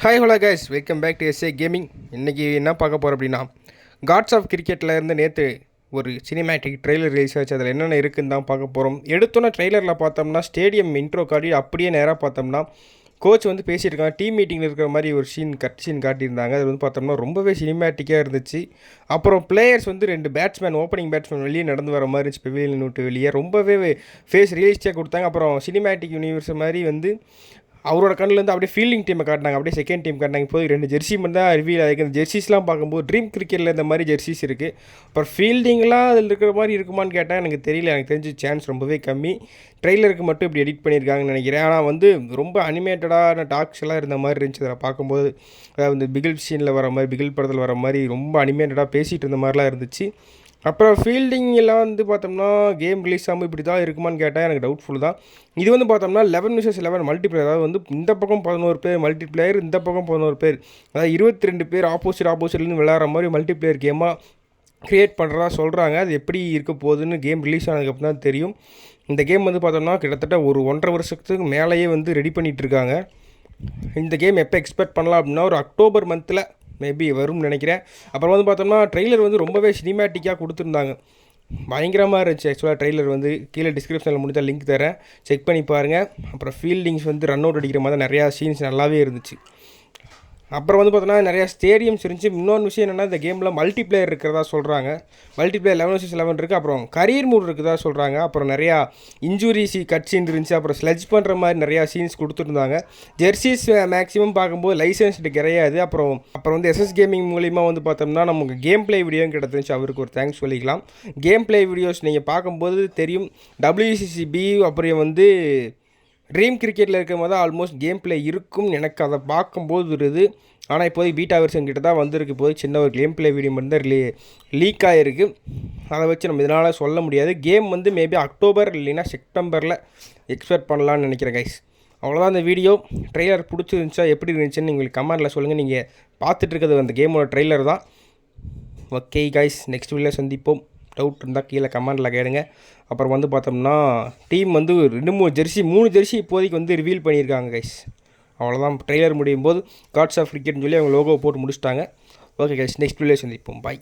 Hi hello guys, welcome back to SA gaming. இன்றைக்கி என்ன பார்க்க போகிறோம் அப்படின்னா, காட்ஸ் ஆஃப் கிரிக்கெட்டில் இருந்து நேற்று ஒரு சினிமேட்டிக் ட்ரெய்லர் ரிலீஸ் ஆச்சு. அதில் என்னென்ன இருக்குன்னு தான் பார்க்க போகிறோம். எடுத்தோன்னே ட்ரெய்லரில் பார்த்தோம்னா ஸ்டேடியம் இன்ட்ரோ காட்டி அப்படியே நேராக பார்த்தோம்னா கோச் வந்து பேசியிருக்காங்க. டீம் மீட்டிங்கில் இருக்கிற மாதிரி ஒரு கட் சீன் காட்டியிருந்தாங்க. அது வந்து பார்த்தோம்னா ரொம்பவே சினிமேட்டிக்காக இருந்துச்சு. அப்புறம் பிளேயர்ஸ் வந்து 2 பேட்ஸ்மேன், ஓப்பனிங் பேட்ஸ்மேன் வெளியே நடந்து வர மாதிரி இருந்துச்சு. பெவிலியன் விட்டு வெளியே ரொம்பவே ஃபேஸ் ரியலிஸ்டிக்காக கொடுத்தாங்க. அப்புறம் சினிமேட்டிக் யூனிவர்ஸ் மாதிரி வந்து அவரோட கண்ணிலேருந்து அப்படியே ஃபீல்டிங் டீமை காட்டினாங்க, அப்படியே செகண்ட் டீம் காட்டினாங்க. போய் 2 ஜெர்சி மட்டும் தான் ரிவீல் ஆகிருக்கு. அந்த ஜெர்சிஸ்லாம் பார்க்கும்போது ட்ரீம் கிரிக்கெட்டில் இந்த மாதிரி ஜெர்சிஸ் இருக்குது. அப்புறம் ஃபீல்டிங்லாம் அதில் இருக்கிற மாதிரி இருக்குமான்னு கேட்டால் எனக்கு தெரியல. எனக்கு தெரிஞ்ச சான்ஸ் ரொம்பவே கம்மி. ட்ரெய்லருக்கு மட்டும் இப்படி எடிட் பண்ணியிருக்காங்கன்னு நினைக்கிறேன். ஆனால் வந்து ரொம்ப அனிமேட்டடான டாக்ஸ் எல்லாம் இருந்த மாதிரி இருந்துச்சு. அதில் பார்க்கும்போது அதாவது பிகில் சீனில் வர மாதிரி, பிகில் படத்தில் வர மாதிரி ரொம்ப அனிமேட்டடாக பேசிகிட்டு இருந்த மாதிரிலாம் இருந்துச்சு. அப்புறம் ஃபீல்டிங் எல்லாம் வந்து பார்த்தோம்னா கேம் ரிலீஸ் ஆகாமல் இப்படி தான் இருக்குமான்னு கேட்டால் எனக்கு டவுட்ஃபுல் தான். இது வந்து பார்த்தோம்னா 11 vs 11 மல்டிப்ளேயர், அதாவது வந்து இந்த பக்கம் 11 பேர் மல்டிப்ளேயர், இந்த பக்கம் 11 பேர், அதாவது 22 பேர் ஆப்போசிட்லேருந்து விளையாடுற மாதிரி மல்டிப்ளேயர் கேமாக க்ரியேட் பண்ணுறதா சொல்கிறாங்க. அது எப்படி இருக்க போகுதுன்னு கேம் ரிலீஸ் ஆனதுக்கப்புறம் தான் தெரியும். இந்த கேம் வந்து பார்த்தோம்னா கிட்டத்தட்ட ஒரு 1.5 வருஷத்துக்கு மேலேயே வந்து ரெடி பண்ணிகிட்ருக்காங்க. இந்த கேம் எப்போ எக்ஸ்பெக்ட் பண்ணலாம் அப்படின்னா ஒரு அக்டோபர் மந்தில் மேபி வரும்னு நினைக்கிறேன். அப்புறம் வந்து பார்த்தோம்னா ட்ரெய்லர் வந்து ரொம்பவே சினிமேட்டிக்காக கொடுத்துருந்தாங்க. பயங்கரமாக இருந்துச்சு. ஆக்சுவலாக ட்ரெய்லர் வந்து கீழே டிஸ்கிரிப்ஷனில் முடிஞ்சால் லிங்க் தரேன், செக் பண்ணி பாருங்கள். அப்புறம் ஃபீல்டிங்ஸ் வந்து ரன் அவுட் அடிக்கிற மாதிரி நிறையா சீன்ஸ் நல்லாவே இருந்துச்சு. அப்புறம் வந்து பார்த்தோன்னா நிறையா ஸ்டேடியம்ஸ் இருந்துச்சு. இன்னொன்று விஷயம் என்னென்னா, இந்த கேமில் மல்டிப்ளேயர் இருக்கிறதா சொல்கிறாங்க. மல்டிப்ளேயர் 11 vs 11 இருக்குது. அப்புறம் கரியர் மூட் இருக்குதா சொல்கிறாங்க. அப்புறம் நிறையா இன்ஜுரிஸ் கட் சீன் இருந்துச்சு. அப்புறம் ஸ்லெட்ஜ் பண்ணுற மாதிரி நிறையா சீன்ஸ் கொடுத்துருந்தாங்க. ஜெர்சிஸ் மேக்ஸிமம் பார்க்கும்போது லைசன்ஸ்டு கிடையாது. அப்புறம் வந்து எஸ்எஸ் கேமிங் மூலிமா வந்து பார்த்தோம்னா நமக்கு கேம் ப்ளே வீடியோவும் கிடந்துச்சு. அவருக்கு ஒரு தேங்க்ஸ் சொல்லிக்கலாம். கேம் ப்ளே வீடியோஸ் நீங்கள் பார்க்கும்போது தெரியும். WCCB அப்புறம் வந்து ட்ரீம் கிரிக்கெட்டில் இருக்கிற மாதிரி தான் ஆல்மோஸ்ட் கேம் ப்ளே இருக்கும் எனக்கு அதை பார்க்கும்போது வருது. ஆனால் இப்போதைக்கு பீட்டா வெர்ஷன் கிட்ட தான் வந்திருக்கு. போய் சின்ன ஒரு கேம் ப்ளே வீடியோ மட்டும் தான் லீக் ஆகிருக்கு. அதை வச்சு நம்ம இதனால் சொல்ல முடியாது. கேம் வந்து மேபி அக்டோபர் இல்லைன்னா செப்டம்பரில் எக்ஸ்பெக்ட் பண்ணலான்னு நினைக்கிறேன் கைஸ். அவ்வளோதான் இந்த வீடியோ. ட்ரெய்லர் பிடிச்சிருந்துச்சா, எப்படி இருந்துச்சுன்னு உங்களுக்கு கமெண்ட்டில் சொல்லுங்கள். நீங்கள் பார்த்துட்ருக்கிறது அந்த கேமோட ட்ரெய்லர் தான். ஓகே கைஸ், நெக்ஸ்ட் வீடியோவில் சந்திப்போம். டவுட் இருந்தால் கீழே கமெண்டில் கேளுங்க. அப்புறம் வந்து பார்த்தோம்னா டீம் வந்து 3 ஜெர்சி இப்போதைக்கு வந்து ரிவீல் பண்ணியிருக்காங்க கைஸ். அவ்வளோதான். ட்ரெய்லர் முடியும் போது காட்ஸ் ஆஃப் கிரிக்கெட்னு சொல்லி அவங்க லோகோ போட்டு முடிச்சிட்டாங்க. ஓகே கைஸ், நெக்ஸ்ட் வீடியோ சந்திப்போம். பாய்.